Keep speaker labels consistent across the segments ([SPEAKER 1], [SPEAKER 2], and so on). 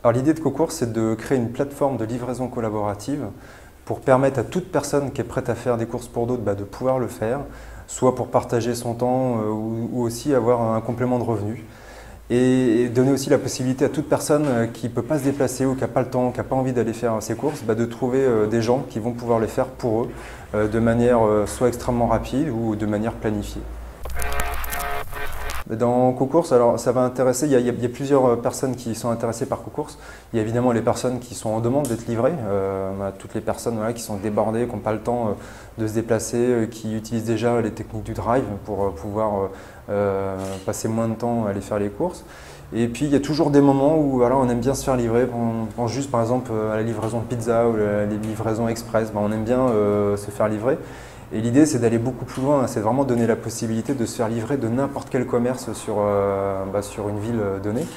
[SPEAKER 1] Alors l'idée de Cocours, c'est de créer une plateforme de livraison collaborative pour permettre à toute personne qui est prête à faire des courses pour d'autres de pouvoir le faire, soit pour partager son temps ou aussi avoir un complément de revenus. Et donner aussi la possibilité à toute personne qui ne peut pas se déplacer ou qui n'a pas le temps, qui n'a pas envie d'aller faire ses courses, de trouver des gens qui vont pouvoir les faire pour eux de manière soit extrêmement rapide ou de manière planifiée. Dans Cocours, alors ça va intéresser, il y a plusieurs personnes qui sont intéressées par Cocours. Il y a évidemment les personnes qui sont en demande d'être livrées, toutes les personnes qui sont débordées, qui n'ont pas le temps de se déplacer, qui utilisent déjà les techniques du drive pour pouvoir passer moins de temps à aller faire les courses. Et puis il y a toujours des moments où on aime bien se faire livrer. On pense juste par exemple à la livraison de pizza ou les livraisons express, on aime bien se faire livrer. Et l'idée, c'est d'aller beaucoup plus loin, c'est vraiment donner la possibilité de se faire livrer de n'importe quel commerce sur une ville donnée.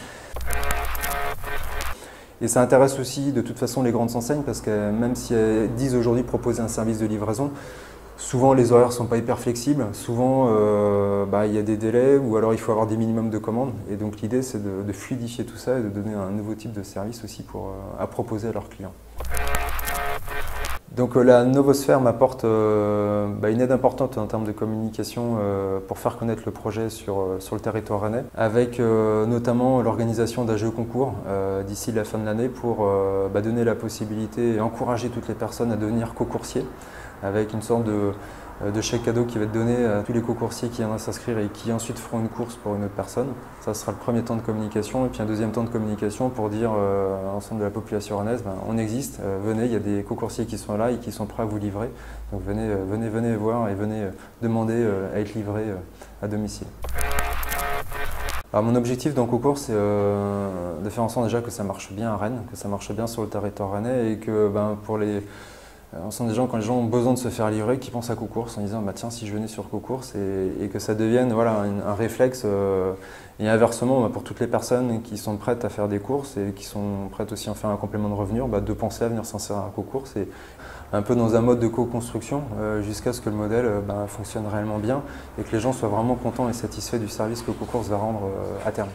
[SPEAKER 1] Et ça intéresse aussi de toute façon les grandes enseignes parce que même si elles disent aujourd'hui proposer un service de livraison, souvent les horaires ne sont pas hyper flexibles, souvent il y a des délais ou alors il faut avoir des minimums de commandes. Et donc l'idée, c'est de fluidifier tout ça et de donner un nouveau type de service aussi à proposer à leurs clients. Donc la Novosphère m'apporte une aide importante en termes de communication pour faire connaître le projet sur le territoire rennais, avec notamment l'organisation d'un jeu concours d'ici la fin de l'année pour donner la possibilité et encourager toutes les personnes à devenir cocoursiers, avec une sorte de chèque cadeau qui va être donné à tous les cocoursiers qui viendraient s'inscrire et qui ensuite feront une course pour une autre personne. Ça sera le premier temps de communication et puis un deuxième temps de communication pour dire à l'ensemble de la population rennaise, on existe, venez, il y a des cocoursiers qui sont là et qui sont prêts à vous livrer. Donc venez voir et venez demander à être livré à domicile. Alors mon objectif dans Cocours, c'est de faire en sorte déjà que ça marche bien à Rennes, que ça marche bien sur le territoire rennais et que on sent des gens, quand les gens ont besoin de se faire livrer, qui pensent à Cocours en disant tiens, si je venais sur Cocours, et que ça devienne un réflexe et inversement pour toutes les personnes qui sont prêtes à faire des courses et qui sont prêtes aussi à en faire un complément de revenus, de penser à venir s'inscrire à Cocours. C'est un peu dans un mode de co-construction jusqu'à ce que le modèle fonctionne réellement bien et que les gens soient vraiment contents et satisfaits du service que Cocours va rendre à terme.